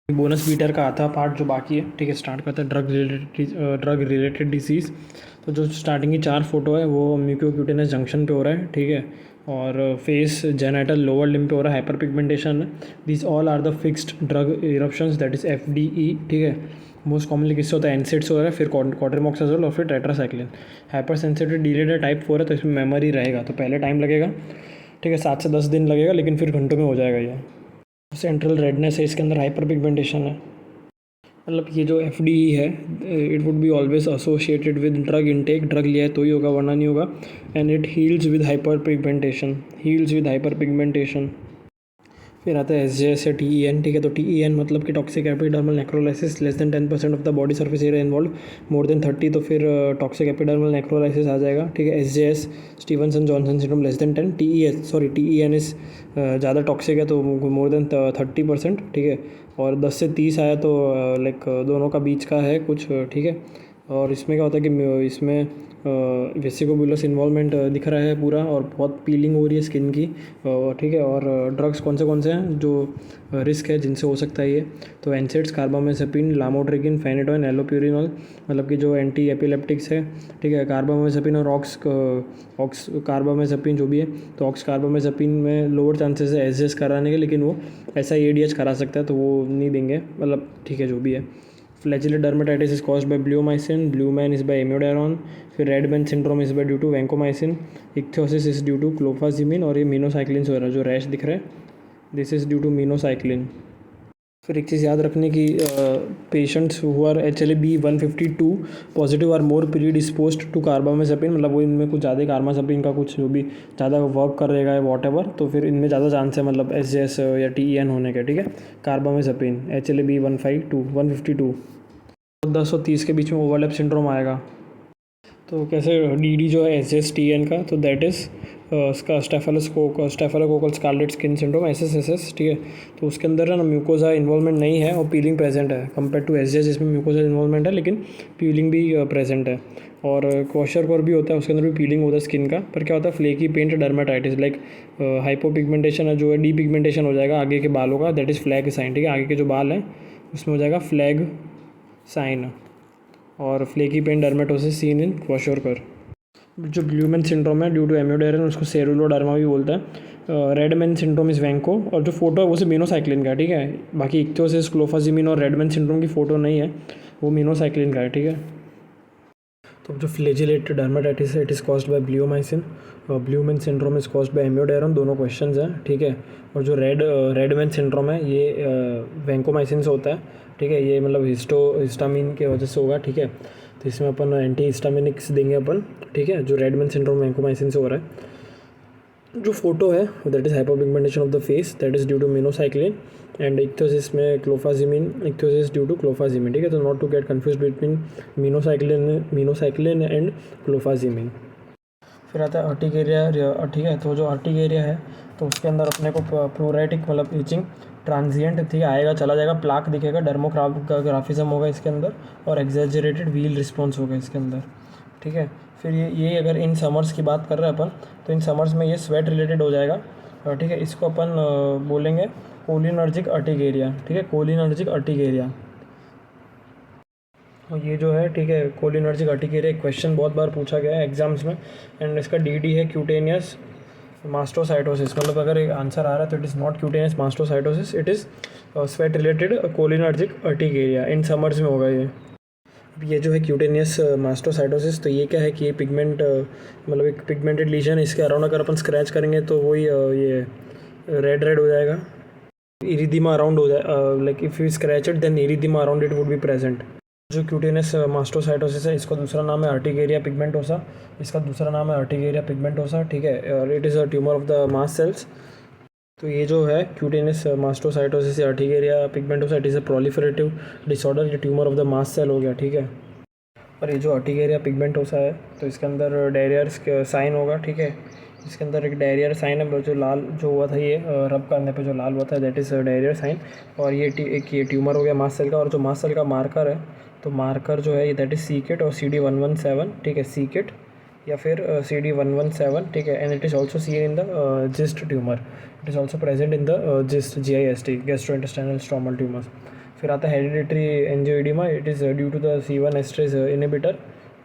Bonus beater का आता part जो बाकी है, ठीक है। स्टार्ट करता है ड्रग रिलेटेड डिसीज़। तो जो स्टार्टिंग की 4 फोटो है वो म्यूकोक्यूटेनस जंक्शन पे हो रहा है, ठीक है। और फेस जेनाइटल लोअर लिम्ब पे हो रहा है, हाइपर पिगमेंटेशन है। This all are the fixed drug eruptions, that is FDE, ठीक है। मोस्ट कॉमनली किससे होता है? एनसेड से हो रहा है, फिर क्वाड्रिमोक्साजोल और फिर टेट्रासाइक्लिन। हाइपर सेंसिटिव डिलेड है, टाइप 4 है, तो इसमें मेमोरी रहेगा, तो पहले टाइम लगेगा, ठीक है, 7 से 10 दिन लगेगा, लेकिन फिर घंटों में हो जाएगा ये। सेंट्रल रेडनेस है, इसके अंदर हाइपर पिगमेंटेशन है। मतलब ये जो FDE है, it would be always associated with drug intake, drug लिया है तो ही होगा वरना नहीं होगा। And it heels with hyper pigmentation. फिर आता है SJS या TEN, ठीक है। तो TEN मतलब कि toxic epidermal नेक्रोलाइसिस, less than 10% of the body surface area involve, more than 30 तो फिर टॉक्सिक एपिडर्मल नेक्रोलाइसिस आ जाएगा, ठीक है। SJS Stevenson Johnson syndrome less than 10, TEN इस ज़्यादा टॉक्सिक है तो मोर देन 30%, ठीक है। और 10 से 30 आया तो लाइक दोनों का बीच का है कुछ, ठीक है। और इसमें क्या होता है कि इसमें वेसिकोबुलस इन्वॉल्वमेंट दिख रहा है पूरा, और बहुत पीलिंग हो रही है स्किन की, ठीक है। और ड्रग्स कौन से हैं जो रिस्क है जिनसे हो सकता है ये? तो एनसेड्स, कार्बामेजेपिन, लामोट्रिगिन, फेनेटोइन, एलोप्यूरिनॉल, मतलब कि जो एंटी एपिलेप्टिक्स है, ठीक है। कार्बामेजेपिन और ऑक्स कार्बामेजेपिन जो भी है, तो ऑक्स कार्बामेजेपिन में लोअर चांसेस है एसजेएस कराने के, लेकिन वो ऐसा ADH करा सकता है तो वो नहीं देंगे, मतलब ठीक है जो भी है। Flagellate dermatitis is caused by bleomycin, blue man is by amiodarone, फिर red man syndrome is by due to vancomycin, ichthyosis is due to clofazimine, और ये मीनोसाइक्लिन हो रहा है जो रैश दिख रहा है, this is due to minocycline. फिर एक चीज़ याद रखने की, patients who are HLA-B152 positive are more predisposed to carbamazepine, मतलब वो इनमें कुछ ज़्यादा कार्बामेजेपिन का कुछ जो भी ज़्यादा वर्क कर रहेगा वॉट एवर, तो फिर इनमें ज़्यादा चांस है मतलब SJS या TEN होने के, ठीक है। कार्बामेजेपिन HLA-B152 10 और 30 के बीच में ओवरलैप सिंड्रोम आएगा। तो कैसे DD जो है SJS TN का, तो दैट इज़ उसका staphylococcal scarlet skin syndrome SSSS, ठीक है। तो उसके अंदर है ना म्यूकोजा इन्वॉल्वमेंट नहीं है और पीलिंग प्रेजेंट है, कंपेयर टू SJS जिसमें म्यूकोजा इन्वॉल्वमेंट है लेकिन पीलिंग भी प्रेजेंट है। और क्वेश्चरकोर भी होता है, उसके अंदर भी पीलिंग होता है स्किन का, पर क्या होता है flaky paint dermatitis, like hypopigmentation है जो है डीपिगमेंटेशन हो जाएगा आगे के बालों का, दैट इज़ फ्लैग साइन, ठीक है। आगे के जो बाल हैं उसमें हो जाएगा फ्लैग साइन। और flaky paint dermatosis seen in kwashiorkor. जो ब्लूमैन सिंड्रोम है ड्यू टू एम्यूडेरन, उसको सेरुलोडर्मा भी बोलता है। रेडमैन सिंड्रोम इज़ वैंको, और जो फोटो है वो से मीनोसाइक्लिन का है, ठीक है। बाकी इक्थियोसिस, क्लोफाजिमिन और रेडमैन सिंड्रोम की फ़ोटो नहीं है, वो मीनोसाइक्लिन का है, ठीक है। तो जो फ्लैजिलेटेड डर्मेटाइटिस है इट इज़ कॉज्ड बाय ब्लूमाइसिन, और ब्लूमैन सिंड्रोम इज़ कॉज्ड बाय एम्यूडेरन, दोनों क्वेश्चंस हैं, ठीक है। और जो रेडमैन सिंड्रोम है ये वैंकोमाइसिन से होता है, ठीक है। ये मतलब हिस्टामिन के वजह से होगा, ठीक है। तो इसमें अपन एंटी हिस्टामिनिक्स देंगे अपन, ठीक है। जो रेडमैन सिंड्रोम वैंकोमाइसिन से हो रहा है। जो फोटो है that is hypopigmentation of the face, that is due to minocycline, and ichthyosis में इक्थियोसिस ड्यू टू क्लोफाजिमिन, ठीक है। तो not to get confuse between minocycline and clofazimine. फिर आता है अर्टिकेरिया, ठीक है। तो जो अर्टिकेरिया है तो उसके अंदर अपने को प्रोराइटिक मतलब इचिंग ट्रांजिएंट, ठीक है, आएगा चला जाएगा, प्लाक दिखेगा, डर्मोग्राफिज्म होगा इसके अंदर, और एग्जैजरेटेड व्हील रिस्पॉन्स होगा इसके अंदर, ठीक है। फिर ये अगर इन समर्स की बात कर रहे हैं अपन, तो इन समर्स में ये स्वेट रिलेटेड हो जाएगा, ठीक है। इसको अपन बोलेंगे कोलिनर्जिक अर्टिकेरिया, ठीक है, कोलिनर्जिक अर्टिकेरिया। और ये जो है, ठीक है, कोलिनर्जिक अर्टिकेरिया क्वेश्चन बहुत बार पूछा गया है एग्जाम्स में, एंड इसका DD है क्यूटेनियस मास्टोसाइटोसिस, मतलब अगर एक आंसर आ रहा है तो it is not cutaneous mastocytosis, it is sweat related cholinergic urticaria, in summers में होगा ये। ये जो है क्यूटेनियस मास्टोसाइटोसिस, तो ये क्या है कि ये पिगमेंट मतलब एक पिगमेंटेड लीजन, इसके अराउंड अगर अपन स्क्रैच करेंगे तो वही ये रेड हो जाएगा, इरिदीमा अराउंड हो जाए, like if you scratch it then erythema around it would be present. जो क्यूटेनियस मास्टोसाइटोसिस है इसका दूसरा नाम है अर्टिकेरिया पिगमेंटोसा, इसका दूसरा नाम है अर्टिकेरिया पिगमेंटोसा, ठीक है। और it is a tumour of the mast cells. तो ये जो है क्यूटेनियस मास्टोसाइटोसिस या urticaria pigmentosa, it is a proliferative disorder, ये tumour of the mast cell हो गया, ठीक है। और ये जो अर्टिकेरिया पिगमेंटोसा है तो इसके अंदर डायरियर साइन होगा, ठीक है। इसके अंदर एक डायरियर साइन है, जो लाल जो हुआ था ये रब करने पे जो लाल हुआ था, दैट इज़ डायरियर साइन। और ये एक ये ट्यूमर हो गया मास्ट सेल का, और जो मास्ट सेल का मार्कर है, तो मार्कर जो है दैट इज़ CKIT और CD117, ठीक है, CKIT या फिर CD117, ठीक है। And it is also seen in the GIST tumour, it is also present in the GIST GIST, gastrointestinal stromal tumour. फिर आता है hereditary angioedema, it is due to the C1 esterase inhibitor,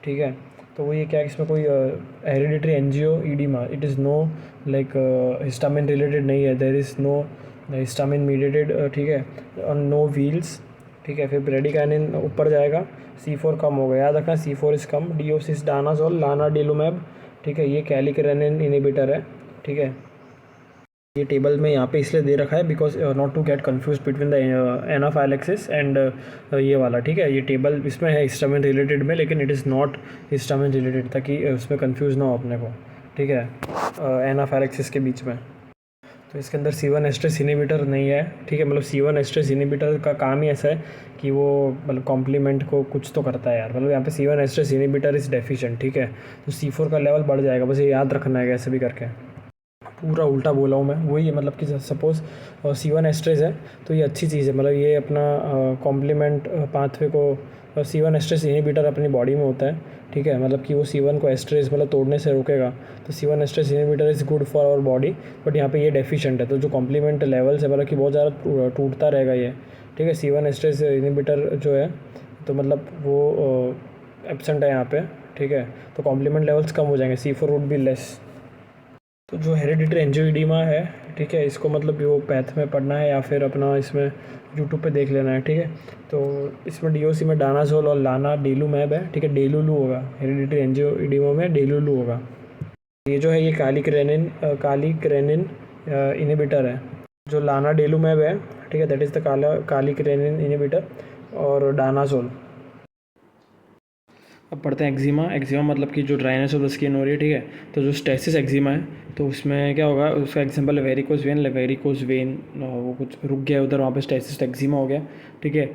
ठीक है। तो वो ये क्या, इसमें कोई hereditary angioedema, it is no like histamine related नहीं है, there is no histamine mediated, ठीक है, और नो व्हील्स, ठीक है। फिर ब्रेडिकाइनिन ऊपर जाएगा, C4 कम होगा, याद रखना C4 इज़ कम, डियोसिस डानाजोल लानाडेलुमेब, ठीक है, ये कैलिक्रेनिन इनहिबिटर है, ठीक है। ये टेबल में यहाँ पे इसलिए दे रखा है because not to get confuse between the anaphylaxis and ये वाला, ठीक है। ये टेबल इसमें है हिस्टामिन रिलेटेड में, लेकिन it is not histamine related, ताकि उसमें कंफ्यूज ना हो अपने को, ठीक है, एनाफाइलेक्सिस के बीच में। तो इसके अंदर C1 एस्ट्रेस इनहिबिटर नहीं है, ठीक है। मतलब C1 एस्ट्रेस इनहिबिटर का काम ही ऐसा है कि वो मतलब कॉम्प्लीमेंट को कुछ तो करता है यार, मतलब यहाँ पे C1 esterase inhibitor is deficient, ठीक है। तो C4 का लेवल बढ़ जाएगा, बस ये याद रखना है कैसे भी करके। पूरा उल्टा बोला हूँ मैं, वही है मतलब कि सपोज़ C1 एस्ट्रेस है तो ये अच्छी चीज़ है, मतलब ये अपना कॉम्प्लीमेंट पाथवे को C1 एस्ट्रेस इनहिबिटर अपनी बॉडी में होता है, ठीक है। मतलब कि वो C1 को एस्ट्रेस मतलब तोड़ने से रोकेगा, तो C1 esterase inhibitor is good for our body, but यहाँ पे ये डेफिशिएंट है, तो जो कॉम्प्लीमेंट लेवल्स है मतलब कि बहुत ज़्यादा टूटता रहेगा ये, ठीक है। C1 एस्ट्रेस इनहिबिटर जो है तो मतलब वो एब्सेंट है यहाँ पे, ठीक है। तो कॉम्प्लीमेंट लेवल्स कम हो जाएंगे, C4 वुड बी लेस। तो जो हेरिडिटरी एंजियोइडिमा है, ठीक है, इसको मतलब वो पैथ में पढ़ना है या फिर अपना इसमें यूट्यूब पे देख लेना है, ठीक है। तो इसमें DOC में डानाजोल और लानाडेलुमेब है, ठीक है, डेलुलू होगा, हेरिडिटरी एंजियोइडिमा में डेलुलू होगा। ये जो है ये कालीक्रेनिन इनहिबिटर है। जो लानाडेलुमेब है, ठीक है, दैट इज़ द कालीक्रेनिन इनहिबिटर, और डानाजोल। अब पढ़ते हैं एक्जिमा। एक्जिमा मतलब कि जो ड्राइनेस ऑफ द स्किन हो रही है, ठीक है। तो जो स्टेसिस एक्जिमा है तो उसमें क्या होगा, उसका एग्जांपल है वेरिकोज वेन, वो कुछ रुक गया उधर, वहाँ पे स्टेसिस एक्जिमा हो गया, ठीक है।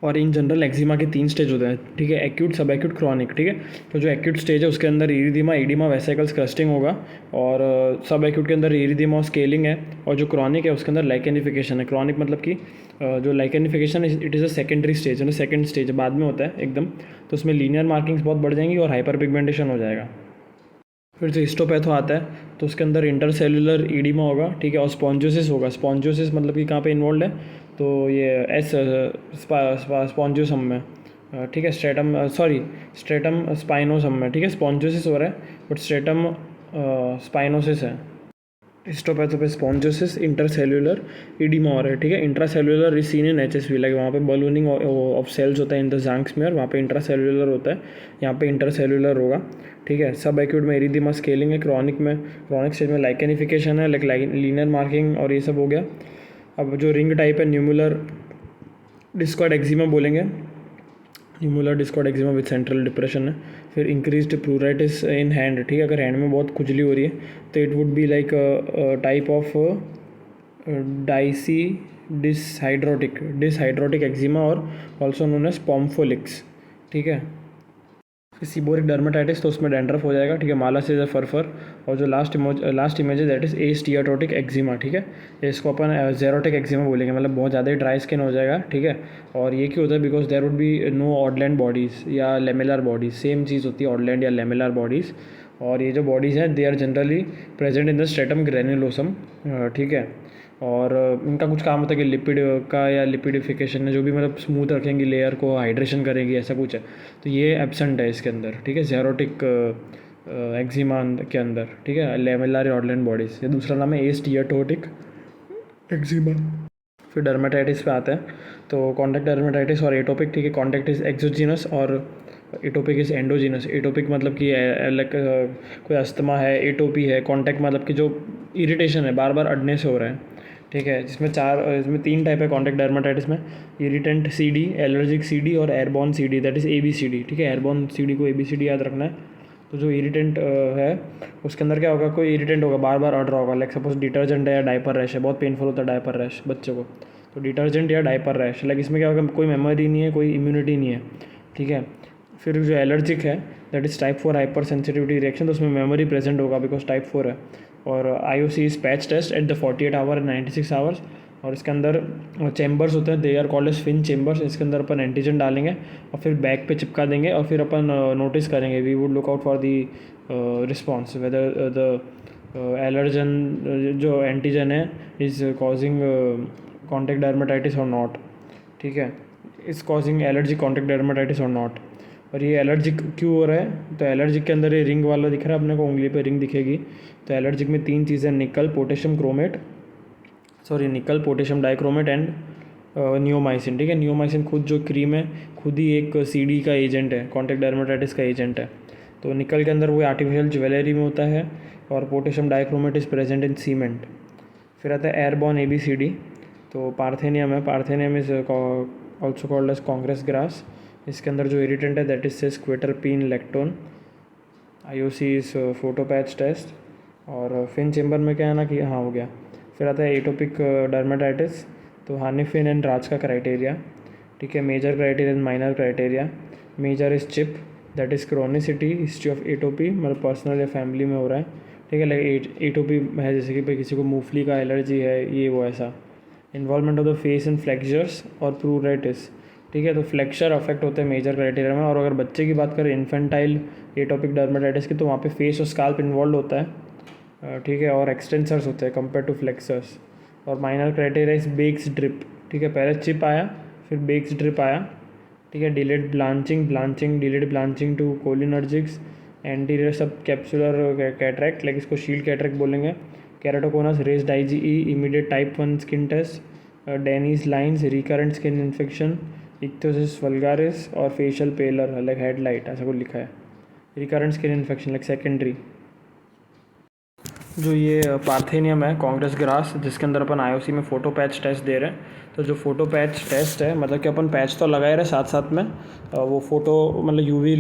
और इन जनरल एक्जिमा के 3 स्टेज होते हैं, ठीक है, एक्यूट, सब एक्यूट, क्रॉनिक, ठीक है। तो जो एक्यूट स्टेज है उसके अंदर इरिदीमा, एडिमा, वेसिकल्स क्रस्टिंग होगा, और सब एक्यूट के अंदर इरिदीमा और स्केलिंग है, और जो क्रॉनिक है उसके अंदर लाइकेनिफिकेशन है। क्रॉनिक मतलब कि जो lichenification it is a secondary stage, मतलब सेकेंड स्टेज बाद में होता है एकदम, तो उसमें लीनियर मार्किंग्स बहुत बढ़ जाएंगी और हाइपर पिगमेंटेशन हो जाएगा। फिर जो हिस्टोपैथो आता है तो उसके अंदर इंटरसेल्युलर ईडिमा होगा, ठीक है, और स्पॉन्जियोसिस होगा। स्पॉन्जियोसिस मतलब कि कहाँ पे इन्वॉल्व है, तो ये स्पॉन्जियोसम में, ठीक है, स्ट्रेटम स्पाइनोसम में, ठीक है। स्पॉन्जियोसिस हो रहा है बट स्ट्रेटम स्पाइनोसिस है। हिस्टोपैथो पे स्पॉन्जियोसिस, इंटरसेल्युलर ईडिमा हो रहा है, ठीक है। Intracellular is seen in HSV, like वहाँ पे बलूनिंग ऑफ सेल्स होता है इन द ज़ांक्समेयर, वहाँ पे इंट्रासेल्युलर होता है, यहाँ पे इंटरसेल्युलर होगा, ठीक है। सब एक्यूट में इरिदीमा स्केलिंग है, क्रॉनिक स्टेज में लाइकेनिफिकेशन है, लाइक लीनियर मार्किंग और ये सब हो गया। अब जो रिंग टाइप है न्यूमुलर डिस्कॉइड एक्जिमा बोलेंगे, nummular discoid eczema with central depression है। फिर इंक्रीज्ड प्लूराइटिस इन हैंड, ठीक है, अगर हैंड में बहुत खुजली हो रही है तो it would be like type of dicey dyshidrotic eczema और ऑल्सो नोन एज पॉम्फोलिक्स, ठीक है। सीबोरिक डर्मेटाइटिस तो उसमें डैंड्रफ हो जाएगा, ठीक है, माला से फरफर। और जो लास्ट इमेज है दैट इज एस्टियाटोटिक एक्जिमा, ठीक है। इसको अपन जेरोटिक एक्जिमा बोलेंगे, मतलब बहुत ज़्यादा ही ड्राई स्किन हो जाएगा, ठीक है। और ये क्यों होता है, because there would be no Odland bodies या लेमिलर बॉडीज़, सेम चीज़ होती है ऑडलैंड या लेमिलर बॉडीज़। और ये जो बॉडीज़ हैं they are generally present in the stratum granulosum, ठीक है। और इनका कुछ काम होता है कि लिपिड का या लिपिडिफिकेशन है, जो भी मतलब स्मूथ रखेंगी लेयर को, हाइड्रेशन करेंगी, ऐसा कुछ है। तो ये एब्सेंट है इसके अंदर, ठीक है, जेरोटिक एक्जिमा के अंदर, ठीक है, लेमेलर ऑडलैंड बॉडीज़। ये दूसरा नाम है एस्टियाटोटिक एक्जिमा। फिर डर्मेटाइटिस पे आते हैं, तो कॉन्टैक्ट डर्मेटाइटिस और एटोपिक, ठीक है। कॉन्टैक्ट इज एक्सोजीनस और एटोपिक इज एंडोजीनस। एटोपिक मतलब कि लाइक कोई अस्थमा है, एटोपी है। कॉन्टैक्ट मतलब कि जो इरिटेशन है, बार बार अड़ने से हो रहा है, ठीक है। इसमें 3 टाइप है कॉन्टैक्ट डर्मेटाइटिस में, इरिटेंट CD, एलर्जिक CD और airborne CD, that is ABCD, ठीक है। एयरबॉर्न CD को ABCD याद रखना है। तो जो इरिटेंट है उसके अंदर क्या होगा, कोई इरिटेंट होगा, बार बार अड़ रहा होगा, लाइक सपोज डिटर्जेंट है या डायपर रैश है, बहुत पेनफुल होता है डायपर रैश बच्चों को, तो डिटर्जेंट या डायपर रैश, लाइक इसमें क्या होगा, कोई मेमोरी नहीं है, कोई इम्यूनिटी नहीं है, ठीक है। फिर जो एलर्जिक है that is type 4 hyper sensitivity reaction, तो उसमें मेमोरी प्रेजेंट होगा बिकॉज टाइप 4 है। और IOC is patch test at the 48 hour and 96 hours. और इसके अंदर चैम्बर्स होते हैं, they are called as Finn chambers. इसके अंदर अपन एंटीजन डालेंगे और फिर बैक पे चिपका देंगे और फिर अपन नोटिस करेंगे, we would look out for the response whether the allergen जो एंटीजन है is contact dermatitis or not, ठीक है, is causing allergy contact dermatitis or not. और ये एलर्जिक क्यों हो रहा है, तो एलर्जिक के अंदर ये रिंग वाला दिख रहा है अपने को, उंगली पे रिंग दिखेगी। तो एलर्जिक में 3 चीज़ें, निकल, पोटेशियम क्रोमेट, निकल, पोटेशियम डाइक्रोमेट एंड नियोमाइसिन, ठीक है। नियोमाइसिन खुद जो क्रीम है खुद ही एक सीडी का एजेंट है, कॉन्टैक्ट डर्मेटाइटिस का एजेंट है। तो निकल के अंदर वो आर्टिफिशियल ज्वेलरी में होता है, और potassium dichromate is present in cement. फिर आता है एयरबॉर्न ABCD। तो पार्थेनियम है, parthenium is also called as Congress grass. इसके अंदर जो इरिटेंट है that is sesquiterpene lactone. IOC is photopatch test. और फिन चेम्बर में क्या है ना कि हाँ हो गया। फिर आता है एटोपिक डर्मेटाइटिस। तो हानिफिन एंड राज का क्राइटेरिया, ठीक है। Major criteria and minor criteria. Major is chip, that is chronicity, history of atopy, मतलब पर्सनल या फैमिली में हो रहा है, ठीक है। लाइक एटोपी है जैसे कि भाई किसी को मूंगफली का एलर्जी है, ये वो ऐसा। Involvement of the face in flexures और प्रूराइटिस, ठीक है। तो फ्लेक्चर अफेक्ट होते हैं मेजर क्राइटेरिया में। और अगर बच्चे की बात करें इन्फेंटाइल एटोपिक डर्मेटाइटिस की, तो वहाँ पे फेस और स्काल्प इन्वॉल्व होता है, ठीक है, और एक्सटेंसर्स होते हैं कंपेयर टू फ्लेक्सर्स। और minor criteria is becks drip, ठीक है। पहले चिप आया, फिर बेक्स ड्रिप आया, ठीक है। Delayed blanching delayed blanching to cholinergics, anterior subcapsular cataract, like इसको शील्ड कैटरैक्ट बोलेंगे। Keratoconus, raised IgE, immediate type 1 skin test, Dennie lines, recurrent skin infection, ichthyosis vulgaris और फेशियल पेलर लाइक हेडलाइट, ऐसा कुछ लिखा है। Recurrent skin infection like secondary. जो ये parthenium है कांग्रेस ग्रास, जिसके अंदर अपन IOC में फ़ोटो पैच टेस्ट दे रहे हैं। तो जो फ़ोटो पैच टेस्ट है, मतलब कि अपन पैच तो लगाए रहे साथ साथ में, वो फ़ोटो मतलब UV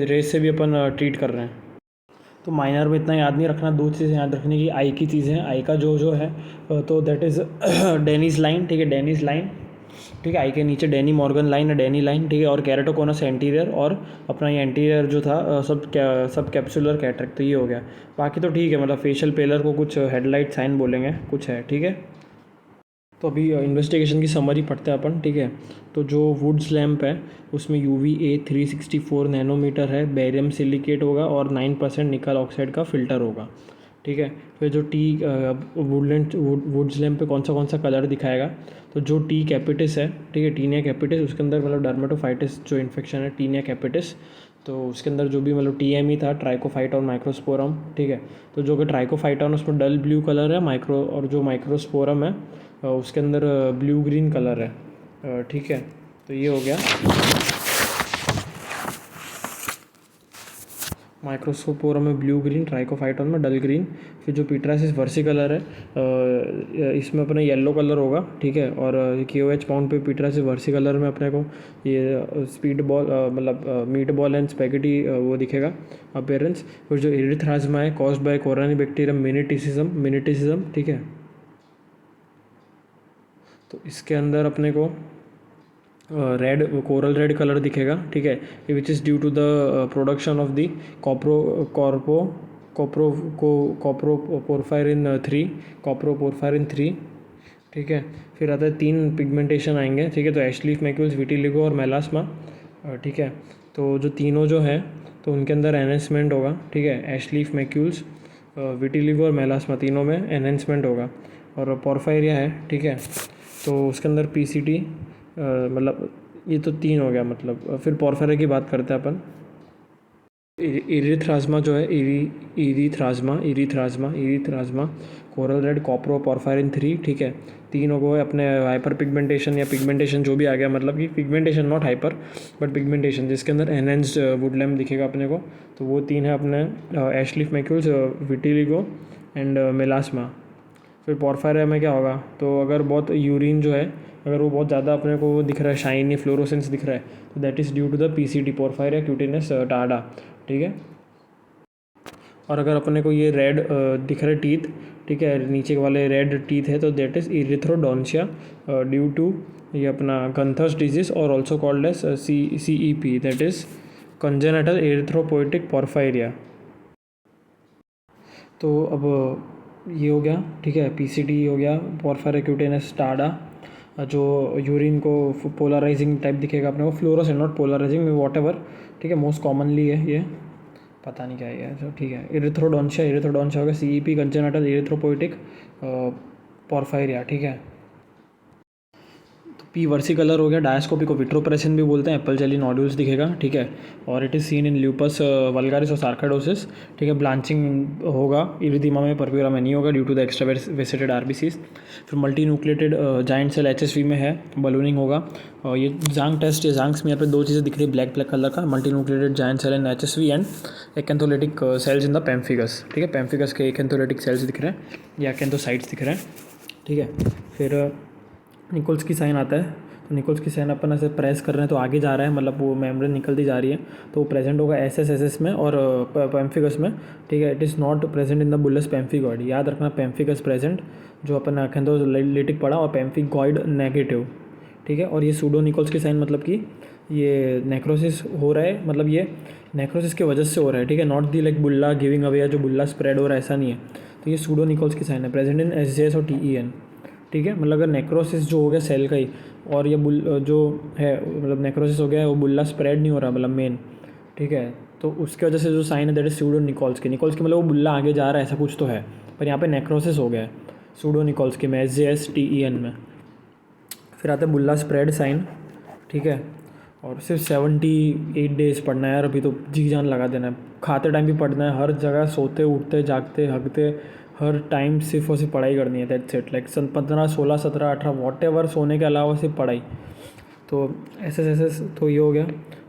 रेज से भी अपन ट्रीट कर रहे हैं। तो माइनर में इतना याद नहीं रखना, 2 चीज़ें याद रखने की। आई की चीज़ें, आई का जो है तो दैट इज़ डेनीज लाइन, ठीक है, डेनीज लाइन, ठीक है। आई के नीचे डेनी मॉर्गन लाइन है, डेनी लाइन, ठीक है। और कैरेटोकोनस एंटीरियर, और अपना ये एंटीरियर जो था सब कैप्सुलर कैटरेक्ट, तो ये हो गया। बाकी तो ठीक है, मतलब फेशियल पेलर को कुछ हेडलाइट साइन बोलेंगे, कुछ है, ठीक है। तो अभी इन्वेस्टिगेशन की समरी पढ़ते हैं अपन, ठीक है। तो जो वुड्स लैम्प है उसमें UVA 364 नैनोमीटर है, बेरियम सिलिकेट होगा और 9% निकल ऑक्साइड का फिल्टर होगा, ठीक है। फिर जो वुड्स लैम्प पे कौन सा कलर दिखाएगा, तो जो T कैपिटिस है, ठीक है, टीनिया कैपिटिस, उसके अंदर मतलब डर्मेटोफाइटिस जो इन्फेक्शन है टीनिया कैपिटिस, तो उसके अंदर जो भी मतलब TME था, ट्राइकोफाइटॉन माइक्रोस्पोरम, ठीक है। तो जो कि ट्राइकोफाइटॉन उसमें डल ब्लू कलर है, और जो माइक्रोस्पोरम है उसके अंदर ब्लू ग्रीन कलर है, ठीक है। तो ये हो गया माइक्रोस्पोरम में ब्लू ग्रीन, ट्राइकोफाइटॉन में डल ग्रीन। फिर जो पिट्रासिस वर्सिकलर है, इसमें अपने येलो कलर होगा, ठीक है। और KOH पाउंड पे पिट्रासिस वर्सिकलर में अपने को ये स्पीड बॉल मतलब मीट बॉल एंड स्पैगेटी वो दिखेगा अपीयरेंस। फिर जो एरिथ्राज्मा है कॉज्ड बाय कोरोनी बैक्टीरियम मिनिटिसिज्म, ठीक है। तो इसके अंदर अपने को रेड कोरल रेड कलर दिखेगा, ठीक है, which is due to the production of the coproporphyrin 3, ठीक है। फिर आता है 3 पिगमेंटेशन आएंगे, ठीक है। तो एशलीफ मैक्यूल्स, विटिलिगो और मेलास्मा, ठीक है। तो जो तीनों जो है तो उनके अंदर एनहेंसमेंट होगा, ठीक है। एशलीफ मैक्यूल्स, विटिलिगो और मेलास्मा तीनों में एनहेंसमेंट होगा। और पोरफायरिया है, ठीक है, तो उसके अंदर PCT, मतलब ये तो 3 हो गया। मतलब फिर पोरफायरिया की बात करते हैं अपन। इरिथ्राज्मा जो है, इरिथ्राज्मा कोरल रेड, कॉप्रो पोरफायरिन 3, ठीक है। 3 हो गए अपने हाइपर पिगमेंटेशन या पिगमेंटेशन जो भी आ गया, मतलब कि pigmentation not hyper but pigmentation, जिसके अंदर एनहेंस्ड वुडलैम्प दिखेगा अपने को। तो वो 3 है अपने एशलीफ मैक्यूल्स, विटिलिगो एंड मेलास्मा। फिर पोरफायरिया में क्या होगा, तो अगर बहुत यूरिन जो है अगर वो बहुत ज़्यादा अपने को दिख रहा है, शाइनी फ्लोरोसेंस दिख रहा है, तो that is due to the PCT, porphyria cutanea टाडा, ठीक है। और अगर अपने को ये रेड दिख रहा है टीथ, ठीक है, नीचे वाले रेड टीथ है, तो that is erythrodontia due to ये अपना गंथर्स डिजीज, और also called as CEP, that is congenital erythropoietic porphyria. तो अब ये हो गया, ठीक है, PCT हो गया, पोरफायरिया क्यूटेनियस टाडा, जो यूरिन को पोलराइजिंग टाइप दिखेगा अपने को, fluorescent not polarizing, whatever, ठीक है। मोस्ट कॉमनली है ये, पता नहीं क्या है ये, तो ठीक है। इरिथ्रोडोंसिया होगा, CEP कंजेनिटल एरिथ्रोपोइटिक पोरफायरिया, ठीक है। तो पी वर्सिकलर हो गया, डायस्कोपी को विट्रोप्रेशन भी बोलते हैं, एप्पल जेली नॉड्यूल्स दिखेगा, ठीक है। और it is seen in lupus vulgaris और सार्काइडोसिस, ठीक है। ब्लांचिंग होगा इरिथीमा में, परप्यूरा में नहीं होगा due to the extravasated RBCs. फिर multinucleated giant cell HSV में है, बलूनिंग होगा। और ये जांग टेस्ट, ये जांग्स में यहाँ पे दो चीज़ें दिख रही है ब्लैक ब्लैक कलर का, multinucleated giant cell in HSV and acantholytic cells in the pemphigus, ठीक है। पेम्फिगस के एक्एंथोलिटिक सेल्स दिख रहे हैं या एक्एंथोसाइट्स दिख रहे हैं, ठीक है। फिर निकोल्स की साइन आता है, तो निकोल्स की साइन अपन ऐसे प्रेस कर रहे हैं तो आगे जा रहा है, मतलब वो मेम्ब्रेन निकलती जा रही है, तो वो प्रेजेंट होगा एस में और पेम्फिगस में, ठीक है। It is not present in the bullous pemphigoid, याद रखना पेम्फिगस प्रेजेंट जो अपन एक्एंथोलिटिक पढ़ा, और पेम्फिगॉइड नेगेटिव, ठीक है। और ये सूडो निकोल्स की साइन मतलब कि ये नेक्रोसिस हो रहा है, मतलब ये नेक्रोसिस की वजह से हो रहा है, ठीक है। Not the like Bulla giving away या जो बुल्ला स्प्रेड हो रहा है, ऐसा नहीं है। तो ये सूडो निकोल्स की साइन है, प्रेजेंट इन एसजेएस और टीईएन, ठीक है। मतलब अगर नेक्रोसिस जो हो गया सेल का ही, और ये जो है मतलब नेक्रोसिस हो गया है, वो बुल्ला स्प्रेड नहीं हो रहा मतलब मेन, ठीक है। तो उसकी वजह से जो साइन है दैट इज सूडो निकोल्स की मतलब वो बुल्ला आगे जा रहा है ऐसा कुछ तो है, पर यहाँ पे नेक्रोसिस हो गया है सूडो निकोल्स की में, एसजेएस टीईएन में। फिर आता है बुल्ला स्प्रेड साइन, ठीक है। और सिर्फ 78 डेज़ पढ़ना है यार, अभी तो जी जान लगा देना है, खाते टाइम भी पढ़ना है, हर जगह सोते उठते जागते हगते हर टाइम सिर्फ और सिर्फ पढ़ाई करनी है, that's it. Like 15 16 17 18 what ever, सोने के अलावा सिर्फ पढ़ाई। तो ऐसे तो ये हो गया।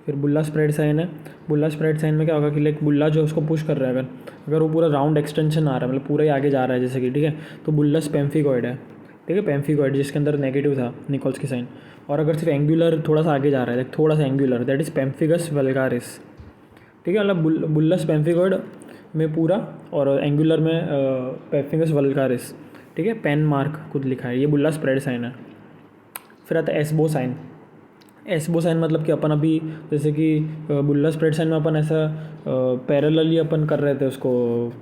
फिर बुल्ला स्प्रेड साइन है, बुल्ला स्प्रेड साइन में क्या होगा कि लाइक बुल्ला जो है उसको पुश कर रहा है, अगर वो पूरा राउंड एक्सटेंशन आ रहा है, मतलब पूरा ही आगे जा रहा है जैसे कि, ठीक है, तो बुल्लस पेम्फिगॉइड है, ठीक है। पेम्फिगॉइड जिसके अंदर नेगेटिव था निकोल्स की साइन। और अगर सिर्फ एंगुलर थोड़ा सा आगे जा रहा है, लाइक थोड़ा सा angular, that is pemphigus vulgaris, ठीक है। मतलब बुल्लस पेम्फिगॉइड में पूरा, और एंगुलर में पेम्फिगस वल्गारिस, ठीक है। पेन मार्क खुद लिखा है, ये बुल्ला स्प्रेड साइन है। फिर आता है एस्बो साइन। एस्बो साइन मतलब कि अपन अभी जैसे कि बुल्ला स्प्रेड साइन में अपन ऐसा पैरेलली अपन कर रहे थे, उसको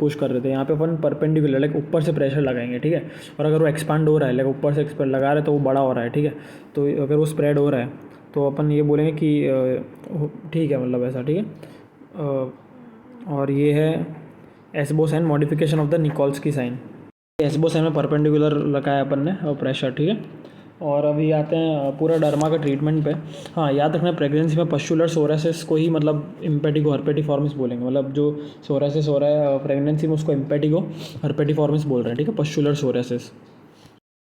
पुश कर रहे थे, यहाँ पे अपन परपेंडिकुलर लाइक ऊपर से प्रेशर लगाएंगे, ठीक है। और अगर वो एक्सपांड हो रहा है, लाइक ऊपर से एक्सपांड लगा रहे हैं तो वो बड़ा हो रहा है, ठीक है। तो अगर वो स्प्रेड हो रहा है तो अपन ये बोलेंगे कि ठीक है, मतलब ऐसा, ठीक है। और ये है Asboe sign, modification of the Nikolsky sign. Asboe sign में परपेंडिकुलर लगाया अपन ने और प्रेशर, ठीक है। और अभी आते हैं पूरा डर्मा का ट्रीटमेंट पे। हाँ, याद रखना प्रेगनेंसी में पस्चुलर सोरासिस को ही मतलब इम्पेटिगो हर्पेटिफॉर्मिस बोलेंगे, मतलब जो सोरासिस हो रहा है प्रेगनेंसी में उसको इम्पेटिगो हर्पेटिफॉर्मिस बोल रहे हैं, ठीक है, पस्चुलर सोरासिस।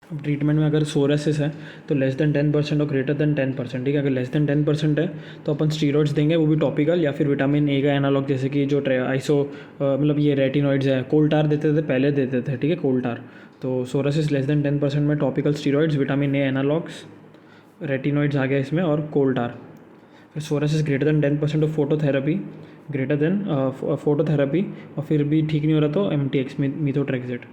अब ट्रीटमेंट में अगर सोरासिस है तो लेस देन 10% और ग्रेटर देन 10%, ठीक है। अगर लेस देन 10% है तो अपन स्टीरॉइड्स देंगे, वो भी टॉपिकल या फिर विटामिन ए का एनालॉग, जैसे कि जो मतलब ये रेटिनॉइड्स है, कोल्टार देते थे पहले, देते थे, ठीक है, कोल्टार। तो सोरासिस लेस देन 10% में topical steroids, vitamin A analogues, retinoids आ गया इसमें, और कोल्टार। फिर psoriasis greater than 10% of phototherapy, greater than phototherapy, और फिर भी ठीक नहीं हो रहा तो MTX मीथोट्रेक्सेट,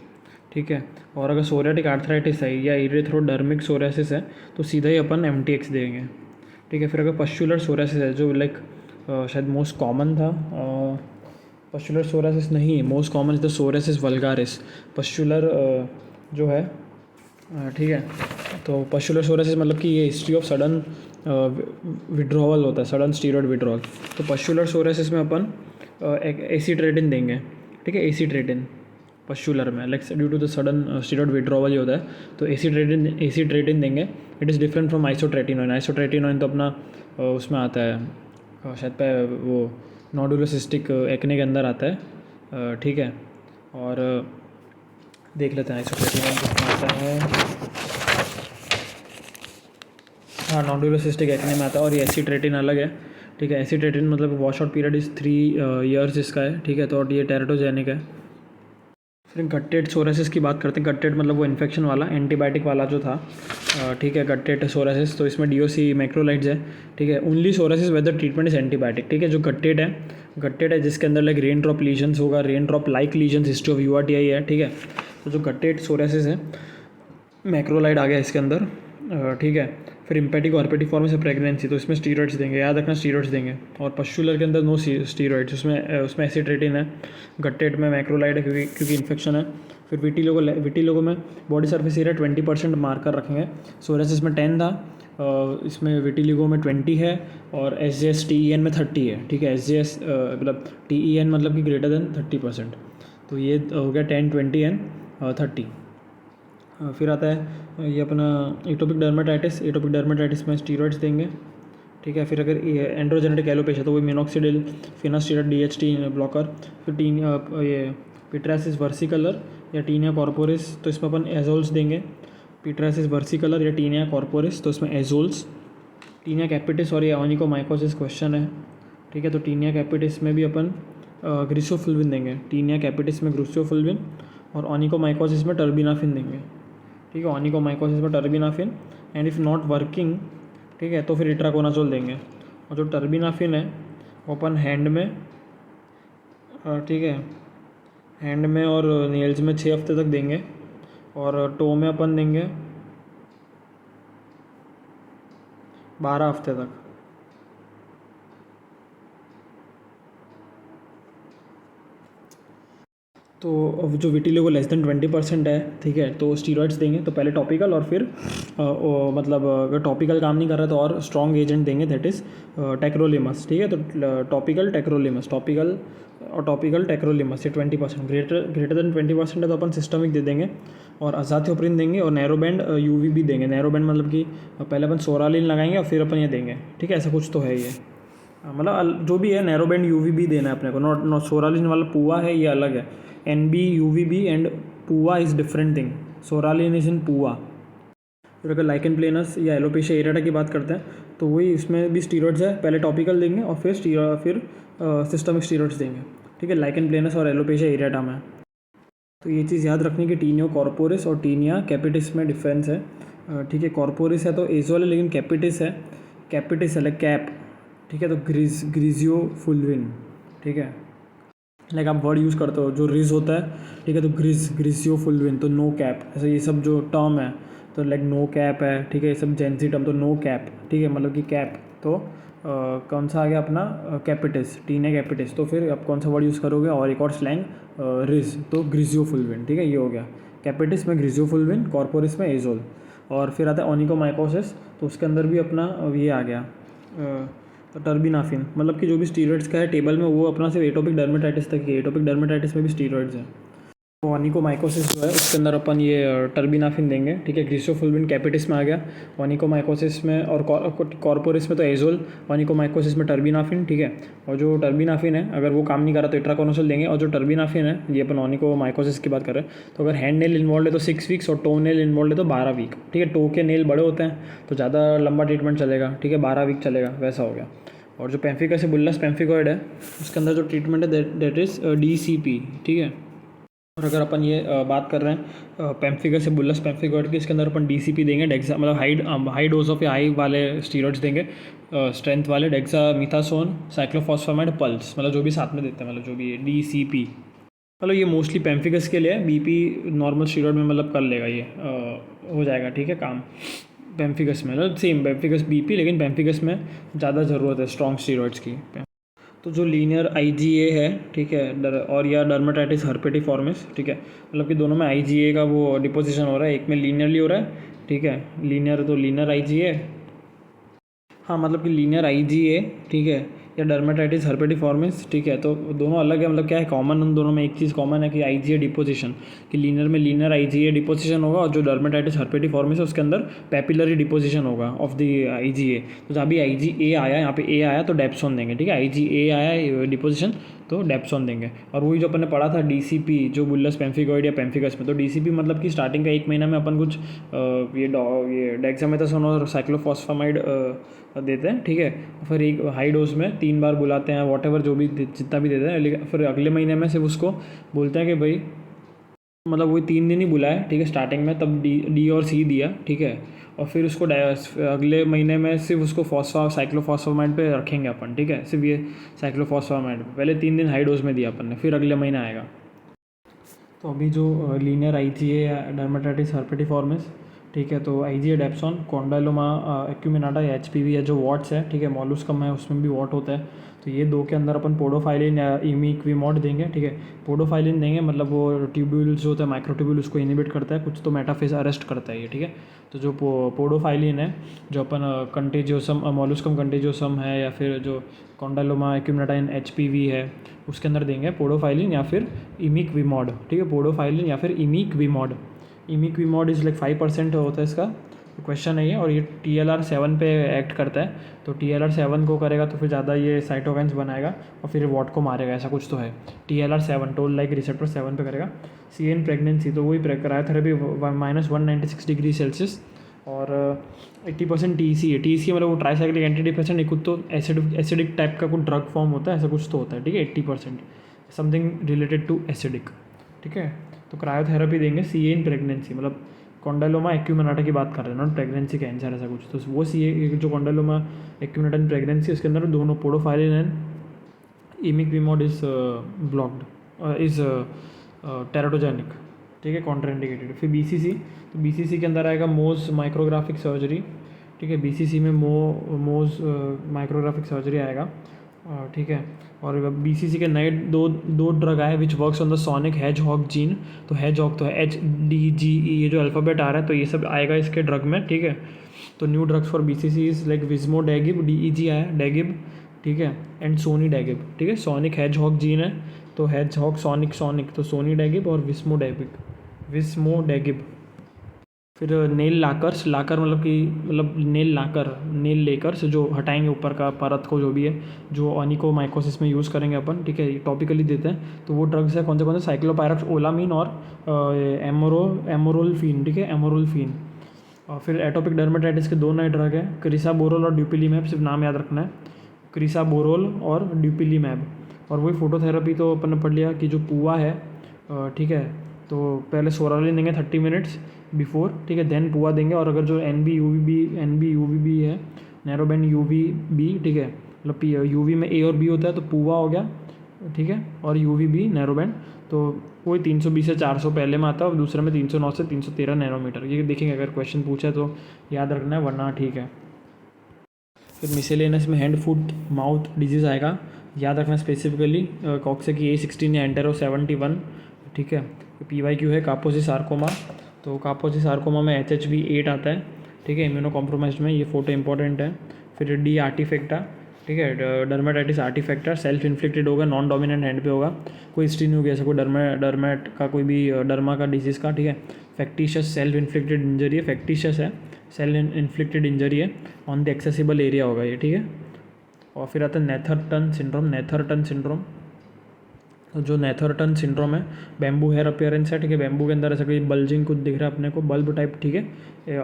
ठीक है। और अगर सोरियाटिक आर्थराइटिस है या इरेथ्रोडर्मिक सोरासिस है तो सीधा ही अपन MTX देंगे, ठीक है। फिर अगर पस्चुलर सोरासिस है जो लाइक शायद मोस्ट कॉमन था, पस्चुलर सोरासिस नहीं, most common is the psoriasis vulgaris, pustular जो है, ठीक है। तो पस्चुलर सोरासिस मतलब कि ये हिस्ट्री ऑफ सडन विड्रॉवल होता है, सडन स्टीरॉयड विड्रॉवल। तो पस्चुलर सोरासिस में अपन एसीट्रेटिन देंगे, ठीक है, एसीट्रेटिन पस्चुलर में, like due to the sudden steroid withdrawal ही होता है, तो एसीट्रेटिन देंगे। It is different from isotretinoin. Isotretinoin तो अपना उसमें आता है शायद पे वो नोडुलोसिस्टिक एक्ने के अंदर आता है, ठीक है। और देख लेते हैं आइसोट्रेटिनोइन किसमें आता है। हाँ, नोडुलोसिस्टिक एक्ने में आता है, और ये एसीट्रेटिन अलग है, ठीक है। एसीट्रेटिन मतलब wash out period is 3 years इसका है, ठीक है। तो और ये टेराटोजेनिक है। फिर गट्टेड सोरासिस की बात करते हैं। गट्टेड मतलब वो इन्फेक्शन वाला, एंटीबायोटिक वाला जो था, ठीक है, गट्टेड सोरासिस। तो इसमें DOC मैक्रोलाइड्स है, ठीक है। Only psoriasis whether treatment is antibiotic, ठीक है। जो गट्टेड है जिसके अंदर लाइक रेन ड्रॉप लीजन्स होगा, rain drop like lesions, history of URTI है, ठीक है। तो जो गट्टेड सोरासिस है, मैक्रोलाइड आ गया इसके अंदर, ठीक है। फिर इम्पेटिगो हर्पेटिफॉर्मिस है प्रेगनेंसी, तो इसमें स्टीरॉइड्स देंगे, याद रखना स्टीरॉइड्स देंगे। और पस्चुलर के अंदर नो स्टीरॉइड्स, उसमें एसीट्रेटिन है। गट्टेड में मैक्रोलाइड है क्योंकि इन्फेक्शन है। फिर विटिलोगो में बॉडी सर्फेस एरिया 20% मार्कर रखेंगे। सोरासिस में 10 था, इसमें विटिलिगो में 20 है, और SJS TEN में 30 है, ठीक है। SJS मतलब TEN मतलब कि ग्रेटर देन 30%। तो ये हो गया 10, 20 एंड 30। फिर आता है ये अपना एटोपिक डर्मेटाइटिस में स्टीरॉइड्स देंगे, ठीक है। फिर अगर एंड्रोजेनेटिक एलोपेशिया तो वही मिनॉक्सिडिल, फिनास्टीराइड, DHT ब्लॉकर। फिर ये पिट्रासिस वर्सिकलर या टीनिया कॉर्पोरिस तो इसमें अपन एजोल्स देंगे। पिट्रासिस वर्सिकलर या टीनिया कॉर्पोरिस तो इसमें एजोल्स। टीनिया कैपिटिस और ये ऑनिकोमाइकोसिस क्वेश्चन है, ठीक है। तो टीनिया कैपिटिस में भी अपन ग्रिसोफुल्विन देंगे। टीनिया कैपिटिस में ग्रिसोफुल्विन और ऑनिकोमाइकोसिस में टर्बिनाफिन देंगे, ठीक है। ऑनिकोमाइकोसिस में terbinafine and if not working, ठीक है, तो फिर इट्राकोनाजोल देंगे। और जो टर्बिनाफिन है वो अपन हैंड में, ठीक है, हैंड में और नेल्स में 6 हफ्ते तक देंगे और टो में अपन देंगे 12 हफ्ते तक। तो अब जो विटिलिगो लेस देन 20% है, ठीक है, तो स्टीरॉइड्स देंगे। तो पहले टॉपिकल और फिर मतलब अगर टॉपिकल काम नहीं कर रहा तो और स्ट्रॉन्ग एजेंट देंगे, दैट इज़ टेक्रोलिमस, ठीक है। तो टॉपिकल टेक्रोलिमस, टॉपिकल टेक्रोलिमस ये 20%, ग्रेटर देन 20% है तो अपन सिस्टमिक दे देंगे और अज़ाथिओप्रिन देंगे और नैरोबैंड UVB देंगे। नैरोबैंड मतलब कि पहले अपन सोरालिन लगाएंगे और फिर अपन ये देंगे, ठीक है, ऐसा कुछ तो है ये। मतलब जो भी है नैरोबैंड UVB देना है अपने को, नॉट सोरालिन वाला पुआ है ये अलग है। NB UVB and PUVA is different thing, psoralen is in PUVA. फिर अगर लाइकन प्लेनस या एलोपेशिया एरेटा की बात करते हैं तो वही इसमें भी स्टीरॉइड्स है, पहले टॉपिकल देंगे और फिर सिस्टमिक स्टीरॉइड्स देंगे, ठीक है, लाइकन प्लेनस और एलोपेशिया एरेटा में। तो ये चीज़ याद रखनी कि टीनियो कॉर्पोरिस और टीनिया कैपिटिस में डिफरेंस है, ठीक है। कॉर्पोरिस है तो एजोल है, लेकिन कैपिटिस है लाइक कैप, ठीक है। तो ग्रीजियोफुल्विन, ठीक है, लाइक आप वर्ड यूज़ करते हो जो रिज होता है, ठीक है, तो ग्रीजियोफुल्विन तो नो कैप, ऐसा ये सब जो टर्म है तो लाइक नो कैप है, ठीक है, ये सब जेंसी टर्म तो नो कैप, ठीक है, मतलब कि कैप तो कौन सा आ गया अपना कैपिटिस, टीनिया कैपिटिस। तो फिर आप कौन सा वर्ड यूज़ करोगे और एक और स्लैंग रिज तो ग्रीजियोफुल्विन, ठीक है, ये हो गया। कैपिटिस में ग्रीजियोफुल्विन, कॉर्पोरिस में एजोल। और फिर आता है ऑनिकोमाइकोसिस, तो उसके अंदर भी अपना ये आ गया तो टर्बिनाफिन, मतलब कि जो भी स्टीरॉइड्स का है टेबल में वो अपना सिर्फ एटोपिक डर्मेटाइटिस तक ही है। एटोपिक डर्मेटाइटिस में भी स्टीरॉइड्स हैं। तो ऑनिकोमाइकोसिस जो है उसके अंदर अपन ये टर्बिनाफिन देंगे, ठीक है। ग्रीसोफुल्विन कैपिटिस में आ गया, ऑनिकोमाइकोसिस में और कॉर्पोरिस में तो एजोल, ऑनिकोमाइकोसिस में टर्बिनाफिन, ठीक है। और जो टर्बिनाफिन है अगर वो काम नहीं कर रहा तो इट्राकोनोसोल देंगे। और जो टर्बिनाफिन है ये अपन ऑनिकोमाइकोसिस की बात कर रहे हैं, तो अगर हैंड नेल इन्वॉल्व है तो 6 वीक्स और टो नेल इन्वॉल्व है तो 12 वीक, ठीक है। टो के नेल बड़े होते हैं तो ज़्यादा लंबा ट्रीटमेंट चलेगा, ठीक है, 12 वीक चलेगा, वैसा हो गया। और जो पेम्फिकस बुल्लस पेम्फिकॉइड है उसके अंदर जो ट्रीटमेंट है दैट इज़ DCP, ठीक है। और अगर अपन ये बात कर रहे हैं पेम्फिकस बुल्लस पेम्फिकॉइड की, इसके अंदर अपन DCP देंगे, डेक्सा मतलब हाई डोज ऑफ हाई वाले स्टीरॉइड्स देंगे, स्ट्रेंथ वाले, डेक्सामीथासोन, साइक्लोफॉस्फामाइड, पल्स, मतलब जो भी साथ में देते हैं, मतलब जो भी है DCP। मतलब ये मोस्टली पेम्फिकस के लिए, BP नॉर्मल स्टीरॉइड में मतलब कर लेगा ये, हो जाएगा, ठीक है, काम पेम्फिकस में, मतलब सेम पेम्फिकस BP, लेकिन पेम्फिकस में ज़्यादा ज़रूरत है स्ट्रॉन्ग स्टीरॉइड्स की। तो जो लीनियर IgA है, ठीक है, और या डर्मेटाइटिस हर्पेटिफॉर्मिस, ठीक है, मतलब कि दोनों में IgA का वो डिपोजिशन हो रहा है, एक में लीनियरली हो रहा है, ठीक है, लीनियर तो लीनियर IgA, हाँ, मतलब कि लीनियर IgA, ठीक है, या डर्मेटाइटिस हर्पेटिफॉर्मिस, ठीक है। तो दोनों अलग है, मतलब क्या है कॉमन उन दोनों में, एक चीज़ कॉमन है कि IgA डिपोजिशन, कि लीनियर में लीनियर IgA डिपोजिशन होगा और जो डर्मेटाइटिस हर्पेटिफॉर्मिस है उसके अंदर पैपिलरी डिपोजिशन होगा ऑफ द IgA। तो जहाँ भी IgA आया, यहाँ पे A आया तो डेप्सोन देंगे, ठीक है, IgA आया डिपोजिशन तो डेप्सोन देंगे। और वही जो अपन ने पढ़ा था DCP जो बुल्लस पेम्फिकॉइड या पेम्फिकस में, तो DCP मतलब कि स्टार्टिंग का 1 महीना में अपन कुछ ये डेक्सामेथासोन और साइक्लोफॉस्फामाइड देते हैं, ठीक है। फिर एक हाई डोज में 3 बार बुलाते हैं, वॉटेवर जो भी जितना भी देते हैं, लेकिन फिर अगले महीने में सिर्फ उसको बोलते हैं कि भाई मतलब वही 3 दिन ही बुलाए, ठीक है, स्टार्टिंग में, तब D और C दिया, ठीक है। और फिर उसको अगले महीने में सिर्फ उसको साइक्लोफॉस्फामाइड पे रखेंगे अपन, ठीक है, सिर्फ ये साइक्लोफॉस्फामाइड पे पहले 3 दिन हाई डोज में दिया अपन ने, फिर अगले महीने आएगा। तो अभी जो लीनियर IgA या डर्मेटाइटिस हर्पेटिफॉर्मिस, ठीक है, तो IgA डेप्सोन, कॉन्डाइलोमा एक्यूमिनाटा या HPV या जो वॉट्स है, ठीक है, मॉलुस्कम है उसमें भी वॉट होता है, तो ये 2 के अंदर अपन पोडोफाइलिन या इमीक्विमॉड देंगे, ठीक है। पोडोफाइलिन देंगे मतलब वो ट्यूब्यूल्स जो होता है माइक्रोट्यूब्यूल उसको इनिबिट करता है, कुछ तो मेटाफेज अरेस्ट करता है ये, ठीक है। तो जो पोडोफाइलिन है जो अपन कंटेजियोसम मॉलुस्कम कंटेजियोसम है या फिर जो कॉन्डाइलोमा एक्यूमिनाटा इन HPV है उसके अंदर देंगे पोडोफाइलिन या फिर इमीक्विमॉड, ठीक है, पोडोफाइलिन या फिर इमीक्विमॉड, इमिक्विमोड इज़ लाइक 5% होता है इसका क्वेश्चन है ये, और ये TLR7 पे एक्ट करता है, तो TLR7 को करेगा तो फिर ज़्यादा ये साइटोकाइन्स बनाएगा और फिर वॉट को मारेगा, ऐसा कुछ तो है। TLR7 टोल लाइक रिसेप्टर 7 पे करेगा। CA प्रेगनेंसी तो वही क्रायोथेरेपी -196 डिग्री सेल्सियस और 80% TEC है। TEC मतलब वो ट्राईसाइक्लिक एंटी डिप्रेसेंट, एक कुछ तो एसिडिक टाइप का कुछ ड्रग फॉर्म होता है, ऐसा कुछ तो होता है, ठीक है। 80% समथिंग रिलेटेड टू एसिडिक, ठीक है। तो क्रायोथेरेपी देंगे CA इन प्रेगनेंसी, मतलब कॉन्डाइलोमा एक्यूमिनाटा की बात कर रहे हैं, नॉट प्रेगनेंसी कैंसर ऐसा कुछ, तो वो CA जो कॉन्डाइलोमा एक्यूमिनाटा इन प्रेगनेंसी, उसके अंदर दोनों podophyllin and imiquimod is blocked, is teratogenic, ठीक है, कॉन्ट्राइंडिकेटेड। फिर BCC, तो BCC के अंदर आएगा मोज माइक्रोग्राफिक सर्जरी, ठीक है। BCC में मोज माइक्रोग्राफिक सर्जरी आएगा, ठीक है। और BCC के नए दो ड्रग आए which works on the sonic hedgehog gene, तो हेजहॉग तो है HDGE, ये जो अल्फ़ाबेट आ रहा है तो ये सब आएगा इसके ड्रग में, ठीक है। तो new drugs for BCC is like vismodegib, DEG आया डैगिब, ठीक है, एंड सोनीडैगिब, ठीक है। सोनिक हेजहॉग जीन है तो हेजहॉग सोनिक तो सोनीडैगिब और विस्मोडैगिब। फिर नेल लाकर मतलब नेल लेकर्स जो हटाएंगे ऊपर का परत को, जो भी है, जो ऑनिकोमाइकोसिस में यूज़ करेंगे अपन, ठीक है, टॉपिकली देते हैं। तो वो ड्रग्स है कौन से साइक्लोपायरॉक्स ओलामीन और एमोरोल्फिन, ठीक है, एमोरोल्फिन। और फिर एटोपिक डर्मेटाइटिस के 2 नए ड्रग हैं, क्रिसाबोरोल और ड्यूपिलीमैब, सिर्फ नाम याद रखना है, क्रिसाबोरोल और ड्यूपिलीमैब। और वही फोटोथेरेपी तो अपन ने पढ़ लिया कि जो पुआ है, ठीक है, तो पहले सोरालिन देंगे 30 मिनट्स बिफोर, ठीक है, देन पुआ देंगे। और अगर जो NB-UVB है, नैरो बैंड UVB, ठीक है, मतलब UV में A और B होता है, तो पुआ हो गया, ठीक है, और UVB नैरो बैंड, तो वही 320 से 400 पहले में आता है और दूसरे में 309 से 313 नैनोमीटर। ये देखेंगे, अगर क्वेश्चन पूछा है तो याद रखना है, वरना ठीक है। फिर मिसेलेनियस में हैंड फुट माउथ डिजीज़ आएगा, याद रखना स्पेसिफिकली कॉक्सेकी A16 या एंटेरो 71, ठीक है। PYQ है कापोसी सार्कोमा, तो कापोसी सार्कोमा में HHV8 आता है, ठीक है, इम्यूनो कॉम्प्रोमाइज्ड में, ये फोटो इंपॉर्टेंट है। फिर D आर्टिफेक्टा, ठीक है, डर्मेटाइटिस आर्टिफेक्टा, सेल्फ इन्फ्लिक्टेड होगा, नॉन डोमिनेंट हैंड पे होगा, कोई हिस्ट्री नहीं होगी ऐसा कोई डर्मेट का, कोई भी डर्मा का डिजीज़ का, ठीक है। फैक्टिशियस सेल्फ इन्फ्लिक्टेड इंजरी है, फैक्टिशियस है, सेल्फ इन्फ्लिक्टेड इंजरी है, ऑन द एक्सेसिबल एरिया होगा ये, ठीक है। और फिर आता है नेथरटन सिंड्रोम। तो जो नेथरटन सिंड्रोम है, बैम्बू हेयर अपीयरेंस है, ठीक है, बैम्बू के अंदर ऐसा कोई बल्जिंग कुछ दिख रहा है अपने को, बल्ब टाइप, ठीक है,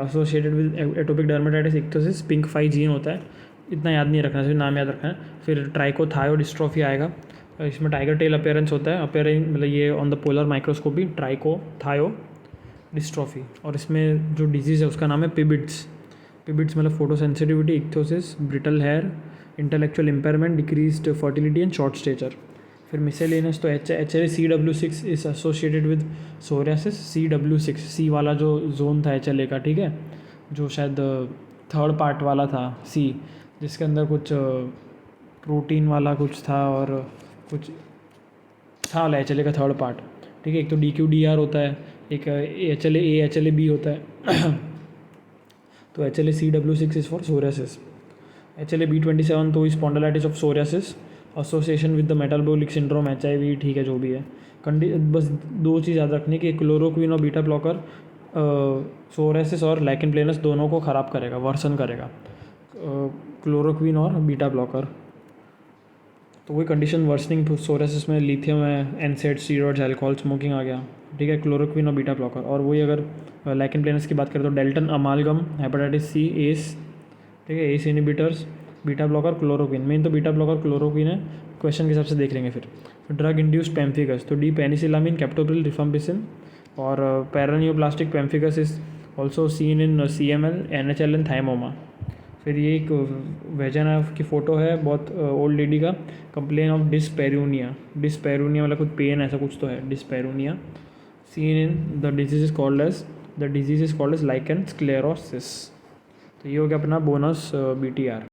associated with atopic dermatitis ichthyosis, pink 5 gene होता है, इतना याद नहीं रखना, सिर्फ नाम याद रखना है। फिर ट्राइकोथायोडिस्ट्रोफी आएगा, इसमें टाइगर टेल अपीयरेंस होता है, मतलब ये ऑन द पोलर माइक्रोस्कोपी, ट्राइकोथायोडिस्ट्रोफी। और इसमें जो डिजीज़ है उसका नाम है पिबिड्स मतलब photosensitivity, ichthyosis, brittle hair, intellectual impairment, decreased fertility and short stature. फिर मिसेलेनियस तो HLA CW6 is associated with psoriasis, CW6 C वाला जो जोन था HLA का, ठीक है, जो शायद थर्ड पार्ट वाला था C, जिसके अंदर कुछ प्रोटीन वाला कुछ था और कुछ था वाला HLA का थर्ड पार्ट, ठीक है। एक तो DQDR होता है, एक HLA-A HLA-B होता है तो HLA CW6 is for psoriasis. HLA-B27 तो spondylitis of psoriasis, association with the metabolic syndrome, HIV, ठीक है, जो भी है। बस 2 चीज़ याद रखनी कि क्लोरोक्विन और बीटा ब्लॉकर सोरियासिस और लाइकेन प्लेनस दोनों को ख़राब करेगा, वर्सन करेगा, क्लोरोक्विन और बीटा ब्लॉकर। तो वही कंडीशन वर्सनिंग सोरियासिस में लिथियम है, एनसेड, स्टीरॉइड्स, अल्कोहल, स्मोकिंग आ गया, ठीक है, क्लोरोक्विन और बीटा ब्लॉकर। और वही अगर लाइकेन प्लेनस की बात करें तो dental amalgam, hepatitis C, ACE, ठीक है, ACE inhibitors, beta blocker, chloroquine. Main तो बीटा ब्लॉकर क्लोरोक्विन है, क्वेश्चन के हिसाब से देख लेंगे। फिर ड्रग इंड्यूस्ड पेम्फिगस, तो D पेनिसिलामिन, कैप्टोप्रिल, रिफाम्पिसिन। और paraneoplastic pemphigus is also seen in CML, NHL and thymoma. फिर ये एक वेजना की फ़ोटो है, बहुत ओल्ड लेडी का, कंप्लेन ऑफ डिस्पेरूनिया मतलब कुछ पेन ऐसा कुछ तो है, डिस्पेरूनिया, scene in the disease is called as lichen sclerosis. तो ये हो गया अपना बोनस BTR।